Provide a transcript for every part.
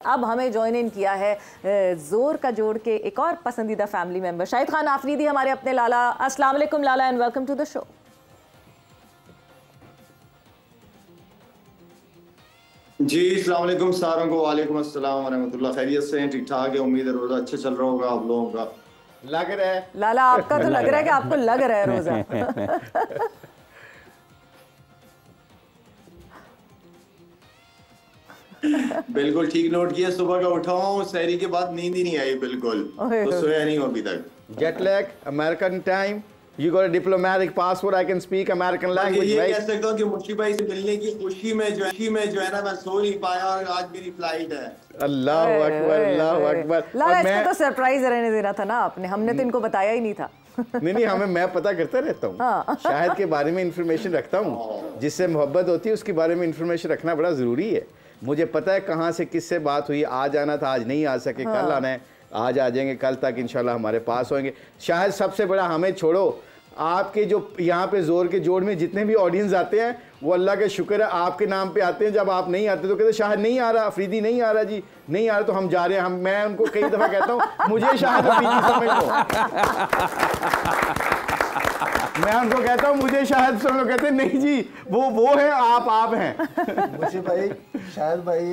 अब हमें join in किया है जोर का जोड़ के एक और पसंदीदा फैमिली मेंबर शाहिद खान आफरीदी, हमारे अपने लाला। अस्सलाम वालेकुम Lala and welcome to the show. जी अस्सलाम वालेकुम सारों को। वालेकुम अस्सलाम व रहमतुल्लाह। खैरियत से हैं? ठीक ठाक है? उम्मीद है रोजा अच्छा चल रहा होगा आप लोगों का। लग रहा है लाला, आपका तो लग रहा है कि आपको लग रहा है रोजा। बिल्कुल ठीक नोट किया। सुबह का उठा हूँ, सहरी के बाद नींद ही नहीं आई बिल्कुल, तो सोया नहीं हूँ अभी तक। Jet lag, American time, you got a diplomatic passport, I can speak American language, ये right? कह सकता हूँ कि मुश्ती भाई से मिलने की खुशी में जो है ना, मैं सो नहीं पाया और आज मेरी फ्लाइट है। अल्लाह अकबर, अल्लाह अकबर। लाला, इसको तो सरप्राइज रहने देना था ना आपने, हमने तो इनको बताया ही नहीं था। नहीं हमें, मैं पता करता रहता हूँ। हाँ। शाहिद के बारे में इंफॉर्मेशन रखता हूँ, जिससे मोहब्बत होती है उसके बारे में इंफॉर्मेशन रखना बड़ा ज़रूरी है। मुझे पता है कहाँ से किससे बात हुई, आज आना था आज नहीं आ सके, कल आना है आज आ जाएंगे, कल तक इंशाल्लाह हमारे पास होंगे। शायद सबसे बड़ा, हमें छोड़ो, आपके जो यहाँ पे जोर के जोड़ में जितने भी ऑडियंस आते हैं वो अल्लाह के शुक्र है आपके नाम पे आते हैं। जब आप नहीं आते तो कहते शाहिद नहीं आ रहा, अफरीदी नहीं आ रहा जी, नहीं आ रहा, तो हम जा रहे हैं। मैं उनको कई दफ़ा कहता हूँ मुझे शाहिद अफरीदी समझ लो। मैं उनको कहता हूँ मुझे शाहिद समझ लो, कहते नहीं जी वो है, आप हैं। मुझे भाई शाहिद भाई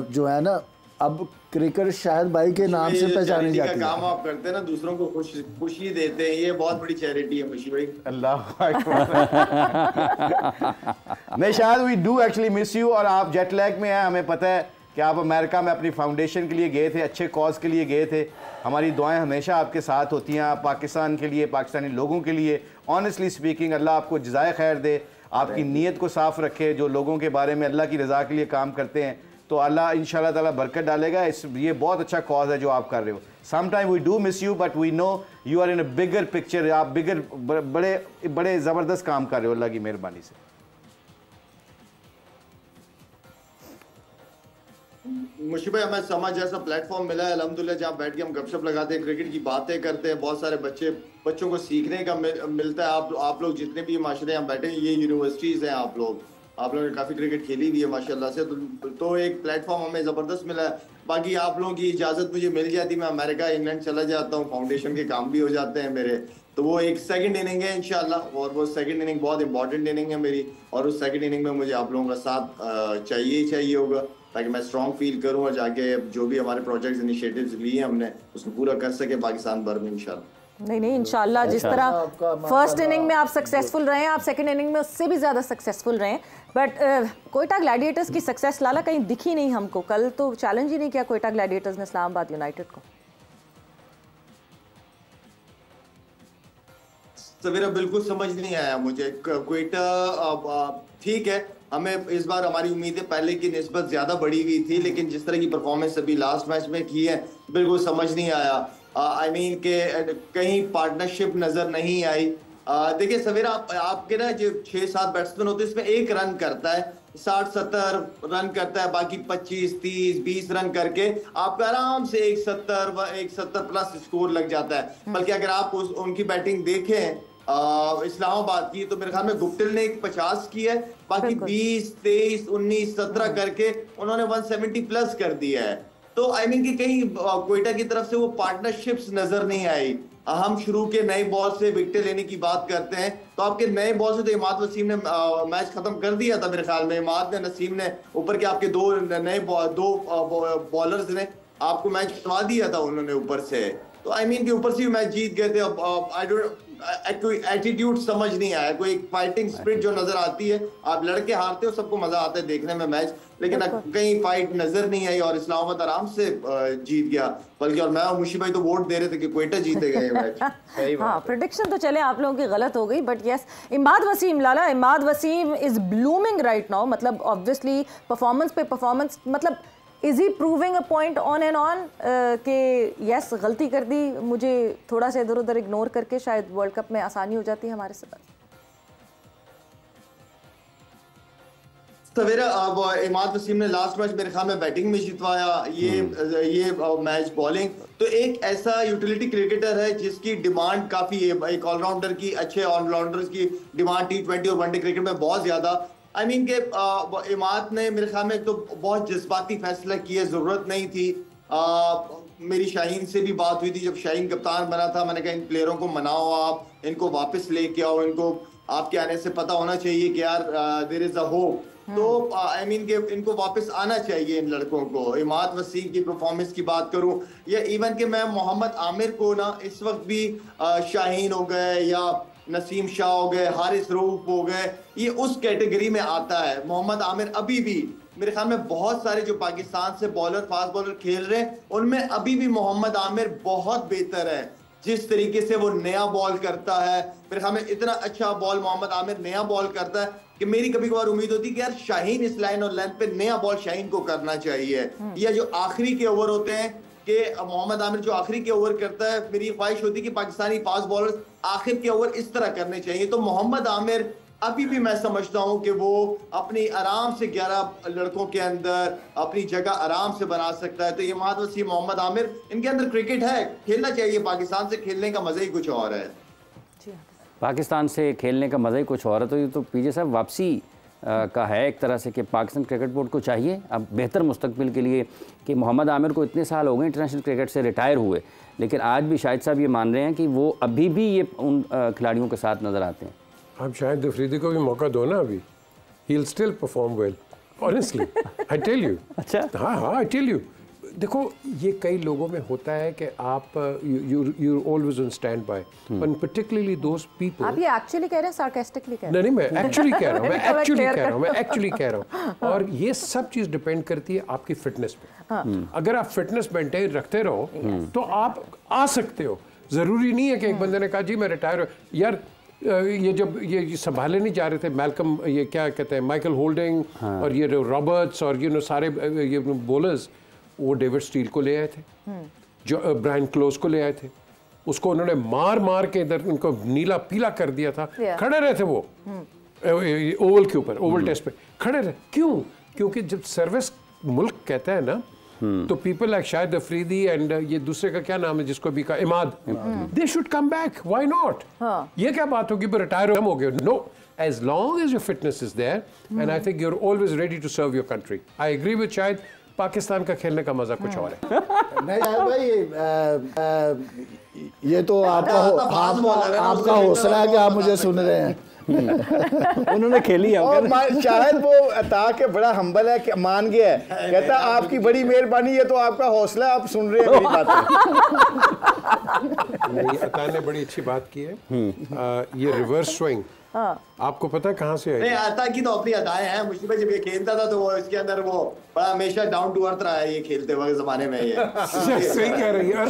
जो है ना, अब क्रिकेट शाहिद भाई के नाम से पहचानी जाती है। काम आप करते हैं ना, दूसरों को खुशी देते हैं, ये बहुत बड़ी चैरिटी है मुशी भाई। अल्लाह नहीं शायद we do actually miss you. और आप जेट लैग में हैं, हमें पता है कि आप अमेरिका में अपनी फाउंडेशन के लिए गए थे, अच्छे कॉज के लिए गए थे। हमारी दुआएं हमेशा आपके साथ होती हैं, आप पाकिस्तान के लिए, पाकिस्तानी लोगों के लिए। ऑनेस्टली स्पीकिंग, अल्लाह आपको जज़ाए खैर दे, आपकी नीयत को साफ रखे। जो लोगों के बारे में अल्लाह की रज़ा के लिए काम करते हैं तो अल्लाह इंशाल्लाह ताला बरकत डालेगा। ये बहुत अच्छा कॉज है जो आप कर रहे हो। Some time we do miss you but we know you are in a bigger picture. आप बड़े ज़बरदस्त काम कर रहे हो अल्लाह की मेहरबानी से। मुशी भाई, हमें समझ जैसा प्लेटफॉर्म मिला है अल्हम्दुलिल्लाह, जहाँ बैठ के हम गपशप लगाते हैं, क्रिकेट की बातें करते हैं, बहुत सारे बच्चों को सीखने का मिलता है। आप लोग जितने भी माशरे यहाँ बैठे हैं, ये यूनिवर्सिटीज़ हैं, आप लोगों ने काफ़ी क्रिकेट खेली भी है माशाल्लाह से, तो एक प्लेटफॉर्म हमें ज़बरदस्त मिला है। बाकी आप लोगों की इजाज़त मुझे मिल जाती, मैं अमेरिका इंग्लैंड चला जाता हूँ, फाउंडेशन के काम भी हो जाते हैं मेरे, तो वो एक सेकंड इनिंग है इंशाल्लाह, और वो सेकंड इनिंग बहुत इंपॉर्टेंट इनिंग है मेरी, और उस सेकंड इनिंग में मुझे आप लोगों का साथ चाहिए होगा, ताकि मैं स्ट्रॉन्ग फील करूँ और जाके जो भी हमारे प्रोजेक्ट्स इनिशिएटिव्स लिए हमने उसको पूरा कर सके पाकिस्तान भर में इंशाल्लाह। नहीं इंशाल्लाह, जिस तरह फर्स्ट इनिंग में आप सक्सेसफुल रहे हैं, आप सेकंड इनिंग में उससे भी ज़्यादा सक्सेसफुल रहे हैं। बट कोयटा ग्लैडिएटर्स की सक्सेस लाला कहीं दिखी नहीं हमको। कल तो चैलेंज ही नहीं किया कोयटा ग्लैडिएटर्स ने इस्लामाबाद यूनाइटेड को। सवेरा बिल्कुल समझ नहीं आया मुझे। कोयटा ठीक है, हमें इस बार हमारी उम्मीदें पहले की निस्बत ज्यादा बढ़ी हुई थी, लेकिन जिस तरह की परफॉर्मेंस अभी लास्ट मैच में की है बिल्कुल समझ नहीं आया। आई मीन के कहीं पार्टनरशिप नजर नहीं आई। देखिए सवेरा, आपके ना जो 6-7 बैट्समैन होते हैं, इसमें एक रन करता है, 60-70 रन करता है, बाकी 25-30-20 रन करके आपका आराम से 170 प्लस स्कोर लग जाता है। बल्कि अगर आप उनकी बैटिंग देखें इस्लामाबाद की, तो मेरे ख्याल में गुप्टिल ने 50 की है, बाकी 20-23-19-17 करके उन्होंने 170 प्लस कर दिया है। तो आई मीन कि कहीं कोयटा की तरफ से वो पार्टनरशिप्स नजर नहीं आई। हम शुरू के नए बॉल से विकेट लेने की बात करते हैं, तो आपके नए बॉल से तो इमाद वसीम ने मैच खत्म कर दिया था मेरे ख्याल में। इमाद ने, नसीम ने, ऊपर के आपके दो बॉलर्स ने आपको मैच खिलवा दिया था उन्होंने ऊपर से। तो आई मीन कि ऊपर से भी मैच जीत गए थे। आई डोंट, कोई एटीट्यूड समझ नहीं आया, कोई एक फाइटिंग स्पिरिट जो नजर आती है, आप लड़के हारते हो सबको मजा आता है देखने में मैच, लेकिन कहीं फाइट नजर नहीं आई और इस्लामाबाद आराम से जीत गया। बल्कि और मैं और मुशी भाई तो वोट दे रहे थे कि कोयटा जीतेगा ये मैच। हाँ, प्रेडिक्शन तो चले आप लोगों की गलत हो गई, but yes, Imad Wasim Lala, Imad Wasim is blooming right now. मतलब ऑब्वियसली परफॉर्मेंस पे परफॉर्मेंस, मतलब is he proving a point on and on कि यस गलती कर दी, मुझे थोड़ा सा इधर उधर इग्नोर करके शायद वर्ल्ड कप में आसानी हो जाती है हमारे साथ। सवेरा, अब इमाद वसीम ने लास्ट मैच मेरे ख्याल में बैटिंग में जितवाया, ये मैच बॉलिंग। तो एक ऐसा यूटिलिटी क्रिकेटर है जिसकी डिमांड काफी है, एक ऑलराउंडर की, अच्छे ऑलराउंडर्स की डिमांड T20 और वनडे क्रिकेट में बहुत ज्यादा। आई मीन के इमाद ने मेरे ख्याल में तो बहुत जज्बाती फैसला किया, जरूरत नहीं थी। मेरी शाहीन से भी बात हुई थी जब शाहीन कप्तान बना था, मैंने कहा इन प्लेयरों को मनाओ, आप इनको वापस लेके आओ, इनको आपके आने से पता होना चाहिए कि यार देयर इज अ होप। तो आई मीन के इनको वापस आना चाहिए इन लड़कों को। इमाद वसीम की परफॉर्मेंस की बात करूं या इवन के मैं मोहम्मद आमिर को ना इस वक्त भी शाहीन हो गए या नसीम शाह हो गए, हारिस रऊफ हो गए, ये उस कैटेगरी में आता है। मोहम्मद आमिर अभी भी मेरे ख्याल में बहुत सारे जो पाकिस्तान से बॉलर फास्ट बॉलर खेल रहे हैं उनमें अभी भी मोहम्मद आमिर बहुत बेहतर है। जिस तरीके से वो नया बॉल करता है, मेरे ख्याल में इतना अच्छा बॉल मोहम्मद आमिर नया बॉल करता है कि मेरी कभी कभार उम्मीद होती है कि यार शाहीन इस लाइन और लेंथ पे नया बॉल शाहीन को करना चाहिए। या जो आखिरी के ओवर होते हैं कि मोहम्मद आमिर जो आखिरी के ओवर करता है, मेरी ख्वाहिश होती है कि पाकिस्तानी फास्ट बॉलर्स आखिर के ओवर इस तरह करने चाहिए। तो मोहम्मद आमिर अभी भी मैं समझता हूं कि वो अपनी आराम से 11 लड़कों के अंदर अपनी जगह आराम से बना सकता है। तो ये इमाद वसीम, मोहम्मद आमिर, इनके अंदर क्रिकेट है, खेलना चाहिए। पाकिस्तान से खेलने का मजा ही कुछ और है। पाकिस्तान से खेलने का मज़ा ही कुछ और है। तो ये तो पीजे साहब वापसी का है एक तरह से कि पाकिस्तान क्रिकेट बोर्ड को चाहिए अब बेहतर मुस्तकबिल के लिए कि मोहम्मद आमिर को इतने साल हो गए इंटरनेशनल क्रिकेट से रिटायर हुए, लेकिन आज भी शाहिद साहब ये मान रहे हैं कि वो अभी भी ये उन खिलाड़ियों के साथ नज़र आते हैं। आप शाहिद अफरीदी को भी मौका दो ना, अभी ही will still perform well honestly, I tell you. अच्छा, हाँ, आई टेल यू। देखो ये कई लोगों में होता है कि आप you always on stand by, but particularly those people. आप ये एक्चुअली कह रहे हैं, सार्कास्टिकली कह रहे हैं? नहीं, मैं एक्चुअली कह रहा हूँ, मैं एक्चुअली कह रहा हूँ। और ये सब चीज़ डिपेंड करती है आपकी फिटनेस पे। अगर आप फिटनेस मेंटेन रखते रहो तो आप आ सकते हो। ज़रूरी नहीं है कि एक बंदे ने कहा जी मैं रिटायर, यार ये जब ये संभाले नहीं जा रहे थे मैल्कम, ये क्या कहते हैं, माइकल होल्डिंग और ये रॉबर्ट्स और सारे ये बॉलर्स, वो डेविड स्टील को ले आए थे, जो ब्रायन क्लोज को ले आए थे, उसको उन्होंने मार मार के इधर उनको नीला पीला कर दिया था। खड़े रहे थे वो ओवल के ऊपर, ओवल टेस्ट पे खड़े रहे। क्यों? क्योंकि जब सर्विस मुल्क कहता है ना, तो people like Shahid Afridi and ये दूसरे का क्या नाम है जिसको भी कहा, Imad, they should come back, why not? ये क्या बात होगी रिटायर हो गए? No, as long as your fitness is there and I think you're always ready to serve your country. I agree with Shahid, Pakistan का खेलने का मजा कुछ और है। नहीं भाई, ये तो आपका हौसला है कि आप मुझे सुन रहे हैं। उन्होंने खेली है और शायद वो अता के बड़ा हम्बल है कि मान गया है, कहता आपकी बड़ी मेहरबानी है, तो आपका हौसला, आप सुन रहे हैं मेरी बातें। नहीं, अता ने बड़ी अच्छी बात की है। ये रिवर्स स्विंग आपको पता है कहाँ से आई? नहीं, अता की तो अपनी अदाएं हैं। मुश्किल जब ये खेलता था तो वो इसके अंदर वो बड़ा हमेशा डाउन टू अर्थ रहा है ये खेलते वक्त जमाने में। ये सही कह रही है।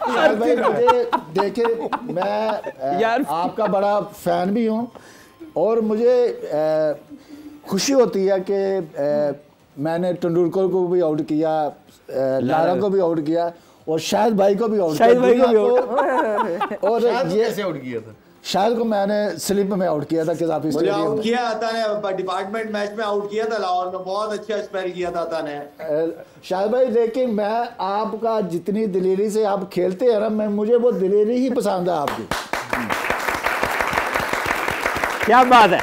शायद भाई मुझे देखे, मैं यार आपका बड़ा फैन भी हूँ और मुझे खुशी होती है कि मैंने तेंदुलकर को भी आउट किया, लारा को भी आउट किया और शाहिद भाई को भी आउट किया। और ये कैसे आउट किया था? शाहिद को मैंने स्लिप में आउट किया था किजाफी स्टेडियम में। किया अता ने, डिपार्टमेंट मैच में आउट किया था लाहौर में, बहुत अच्छा स्पेल किया था अता ने। शाहिद भाई, लेकिन मैं आपका जितनी दिलेरी से आप खेलते हैं ना, मुझे वो दिलेरी ही पसंद है आपकी। क्या बात है।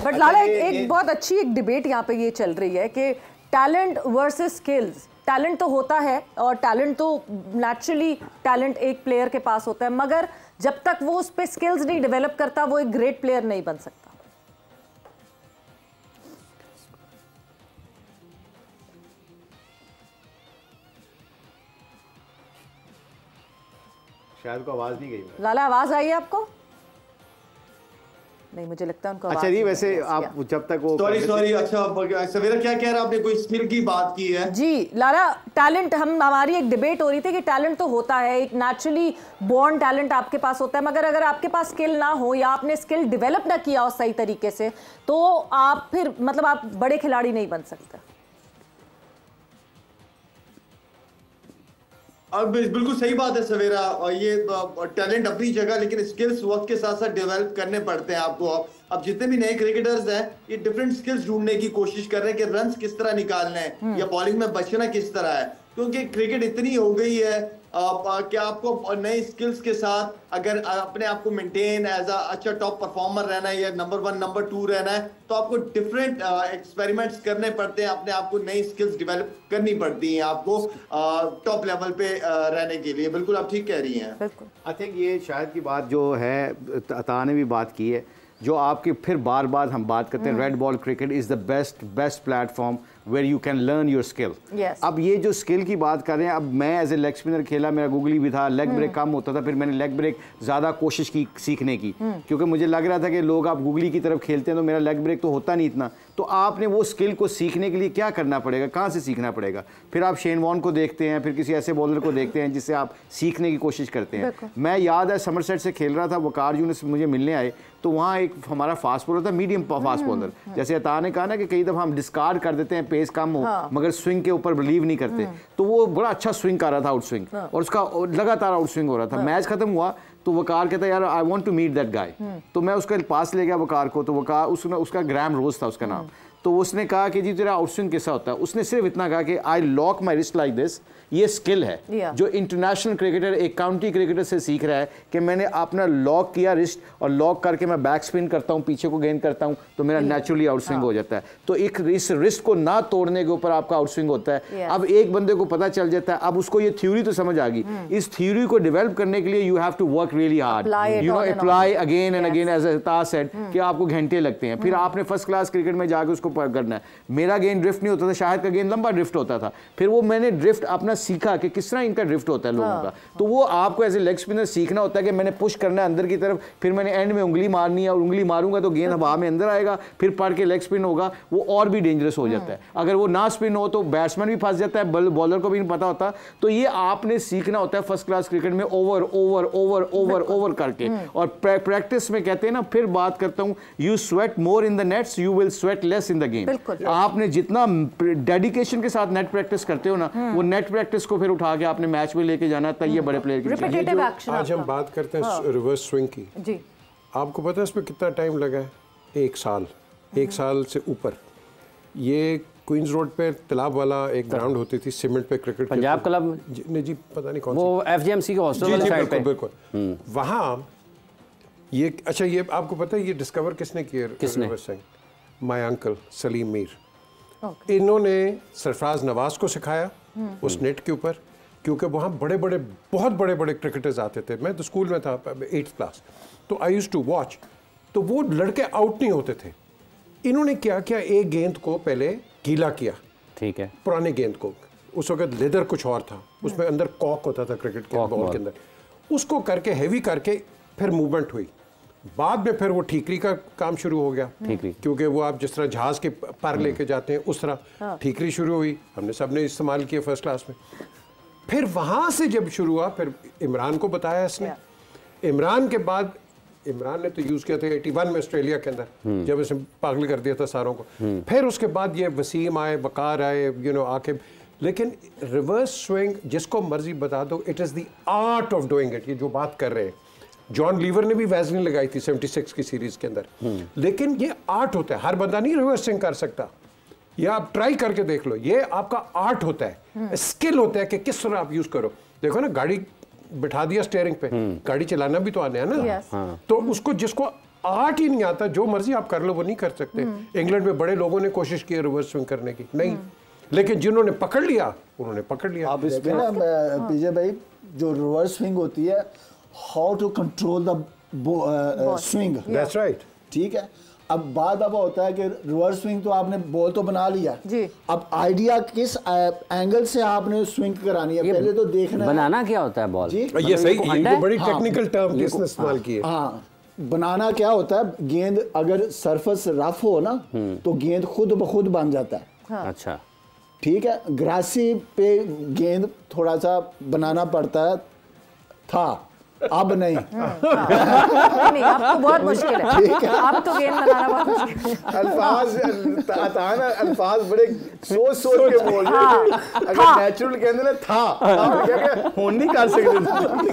बट लाला, एक बहुत अच्छी एक डिबेट यहाँ पे ये चल रही है कि टैलेंट वर्सेस स्किल्स। टैलेंट तो होता है और टैलेंट तो नेचुरली टैलेंट एक प्लेयर के पास होता है, मगर जब तक वो उस पे स्किल्स नहीं डेवलप करता वो एक ग्रेट प्लेयर नहीं बन सकता। शायद को आवाज नहीं गई। लाला, आवाज आई है आपको? नहीं, मुझे लगता है उनको। अच्छा जी, वैसे आप जब तक वो सॉरी अच्छा सवेरा क्या कह रहा है, आपने कोई स्किल की बात की है? जी लाला, टैलेंट, हमारी एक डिबेट हो रही थी कि टैलेंट तो होता है, एक नेचुरली बॉर्न टैलेंट आपके पास होता है, मगर अगर आपके पास स्किल ना हो या आपने स्किल डेवलप ना किया हो सही तरीके से, तो आप फिर मतलब आप बड़े खिलाड़ी नहीं बन सकते। अब बिल्कुल सही बात है सवेरा, और ये टैलेंट अपनी जगह, लेकिन स्किल्स वक्त के साथ साथ डेवलप करने पड़ते हैं आपको। अब जितने भी नए क्रिकेटर्स हैं ये डिफरेंट स्किल्स ढूंढने की कोशिश कर रहे हैं कि रन्स किस तरह निकालने हैं या बॉलिंग में बचना किस तरह है, क्योंकि क्रिकेट इतनी हो गई है क्या आपको नए स्किल्स के साथ अगर अपने आप को मेंटेन एज अ अच्छा टॉप परफॉर्मर रहना है या नंबर 1 नंबर 2 रहना है, तो आपको डिफरेंट एक्सपेरिमेंट्स करने पड़ते हैं, अपने आप को नई स्किल्स डेवलप करनी पड़ती हैं आपको टॉप लेवल पे रहने के लिए। बिल्कुल आप ठीक कह रही हैं। आई थिंक ये शायद की बात जो है अता ने भी बात की है, जो आपके फिर बार बार हम बात करते हैं, red ball cricket is the best platform where you can learn your skill. अब ये जो स्किल की बात कर रहे हैं, अब मैं एज ए लेग स्पिनर खेला, मेरा गूगली भी था, लेग ब्रेक कम होता था, फिर मैंने लेग ब्रेक ज़्यादा कोशिश की सीखने की, क्योंकि मुझे लग रहा था कि लोग आप गूगली की तरफ खेलते हैं तो मेरा लेग ब्रेक तो होता नहीं इतना। तो आपने वो स्किल को सीखने के लिए क्या करना पड़ेगा, कहाँ से सीखना पड़ेगा? फिर आप शेन वॉर्न को देखते हैं, फिर किसी ऐसे बॉलर को देखते हैं जिससे आप सीखने की कोशिश करते हैं। मैं याद है समरसेट से खेल रहा था, वकार यूनुस मुझे मिलने आए, तो वहाँ एक हमारा फास्ट बॉलर था, मीडियम फास्ट बॉलर, जैसे अता ने कहा ना कि कई दफ़ा हम डिस्कार्ड कर देते हैं, पेस कम हो मगर स्विंग के ऊपर बिलीव नहीं करते, तो वो बड़ा अच्छा स्विंग कर रहा था, आउट स्विंग, और उसका लगातार आउट स्विंग हो रहा था। मैच खत्म हुआ तो वकार कहता यार I want to meet that guy, तो मैं उसके पास ले गया वकार को, तो वकार उसका ग्राम रोज था उसका नाम, तो उसने कहा कि जी तेरा आउटस्विंग कैसा होता है? उसने सिर्फ इतना कहा कि I lock my wrist like this. ये स्किल है जो इंटरनेशनल क्रिकेटर एक काउंटी क्रिकेटर से सीख रहा है कि मैंने अपना लॉक किया रिस्ट, और लॉक करके मैं बैक स्पिन करता हूँ, पीछे को गेंद करता हूँ, तो मेरा नेचुरली आउटस्विंग हो जाता है। तो एक इस रिस्ट को ना तोड़ने के ऊपर आपका आउटस्विंग होता है। अब एक बंदे को पता चल जाता है, अब उसको ये थ्योरी तो समझ आ गई, इस थ्योरी को डेवलप करने के लिए you have to work really hard, you know, apply again and again, as Ata said कि आपको घंटे लगते हैं, फिर आपने फर्स्ट क्लास क्रिकेट में जाकर उसको करना है। मेरा गेंद ड्रिफ्ट नहीं होता था, शाहिद का गेंद लंबा ड्रिफ्ट होता था, फिर वो मैंने ड्रिफ्ट अपना सीखा कि किस तरह इनका ड्रिफ्ट होता है लोगों का। तो वो आपको एज ए लेग स्पिनर सीखना होता है कि मैंने पुश करना है अंदर की तरफ, फिर मैंने एंड में उंगली मारनी है, और उंगली मारूंगा तो गेंद हवा में अंदर आएगा, फिर पड़ के लेग स्पिन होगा, वो और भी डेंजरस हो जाता है। अगर वो ना स्पिन हो तो बैट्समैन भी फंस जाता है, बॉलर को भी नहीं पता होता। तो ये आपने सीखना होता है फर्स्ट क्लास क्रिकेट में, over over over over over करके। और प्रैक्टिस में कहते हैं ना, फिर बात करता हूं, you sweat more in the nets, you will sweat less in the game. आपने जितना डेडिकेशन के साथ नेट प्रैक्टिस करते हो ना, वो नेट प्रैक्टिस को फिर उठा के आपने मैच में लेके जाना है, ये बड़े प्लेयर की। आज हम बात करते हैं रिवर्स स्विंग की जी। आपको पता है इसमें कितना टाइम लगा है? 1 साल, 1 साल से ऊपर। ये क्वींस रोड पे तालाब वाला एक ग्राउंड होती थी सीमेंट पे क्रिकेट, पंजाब क्लब नहीं जी, पता नहीं कौन, वो एफजीएमसी के हॉस्टल वाले साइड पे, बिल्कुल वहाँ। ये अच्छा, ये आपको पता है ये डिस्कवर किसने किया? Reverse swing? My uncle Salim Mir. इन्होंने सरफराज नवाज को सिखाया उस नेट के ऊपर, क्योंकि वहाँ बहुत बड़े बड़े क्रिकेटर्स आते थे। मैं तो स्कूल में था 8th क्लास, तो आई यूज्ड टू वॉच, तो वो लड़के आउट नहीं होते थे। इन्होंने क्या किया, एक गेंद को पहले गीला किया, ठीक है, पुराने गेंद को, उस वक्त लेदर कुछ और था, उसमें अंदर कॉक होता था क्रिकेट के बॉल के अंदर, उसको करके हैवी करके फिर मूवमेंट हुई। बाद में फिर वो ठीकरी का काम शुरू हो गया, क्योंकि वो आप जिस तरह जहाज के पर लेके जाते हैं उस तरह ठीकरी शुरू हुई, हमने सबने इस्तेमाल किया फर्स्ट क्लास में। फिर वहां से जब शुरू हुआ, फिर इमरान को बताया इसने, इमरान के बाद इमरान ने तो यूज़ किया था 81 में ऑस्ट्रेलिया के अंदर, जब इसने पागल कर दिया था सारों को। फिर उसके बाद ये वसीम आए, वकार आए, आके। लेकिन रिवर्स स्विंग जिसको मर्जी बता दो, it is the art of doing it. ये जो बात कर रहे हैं, जॉन लीवर ने भी वैसलिन लगाई थी 76 की सीरीज के अंदर। लेकिन ये आर्ट होता है, हर बंदा नहीं रिवर्स स्विंग कर सकता। ये आप ट्राई करके देख लो, ये आपका आर्ट होता है, स्किल होता है कि किस तरह आप यूज करो। देखो ना, गाड़ी बिठा दिया स्टीयरिंग पे, गाड़ी चलाना भी तो आने है ना। तो उसको जिसको आर्ट ही नहीं आता, जो मर्जी आप कर लो, वो नहीं कर सकते। इंग्लैंड में बड़े लोगों ने कोशिश की रिवर्स स्विंग करने की, नहीं, लेकिन जिन्होंने पकड़ लिया उन्होंने पकड़ लिया। आप इसमें ना पीजे भाई, जो रिवर्स स्विंग होती है, how to control the swing, that's right, ठीक है। अब बात अब होता है कि रिवर्स स्विंग तो आपने बॉल तो बना लिया जी, अब आइडिया किस एंगल से आपने स्विंग करानी है, पहले तो देखना बनाना क्या होता है बॉल। ये सही, ये बड़ी टेक्निकल टर्म किसने इस्तेमाल की है। हाँ, बनाना क्या होता है, गेंद अगर सरफेस रफ हो ना, तो गेंद खुद ब खुद बन जाता है। अच्छा, ठीक है। ग्रासी पे गेंद थोड़ा सा बनाना पड़ता है था, अब नहीं। नहीं, अब तो बहुत मुश्किल है, ठीक है, अब तो गेंद बनाना बहुत मुश्किल है। अल्फाज बड़े सोच के बोल रहे हैं। अगर नेचुरल कहते ना था, क्या हो नहीं कर सकते।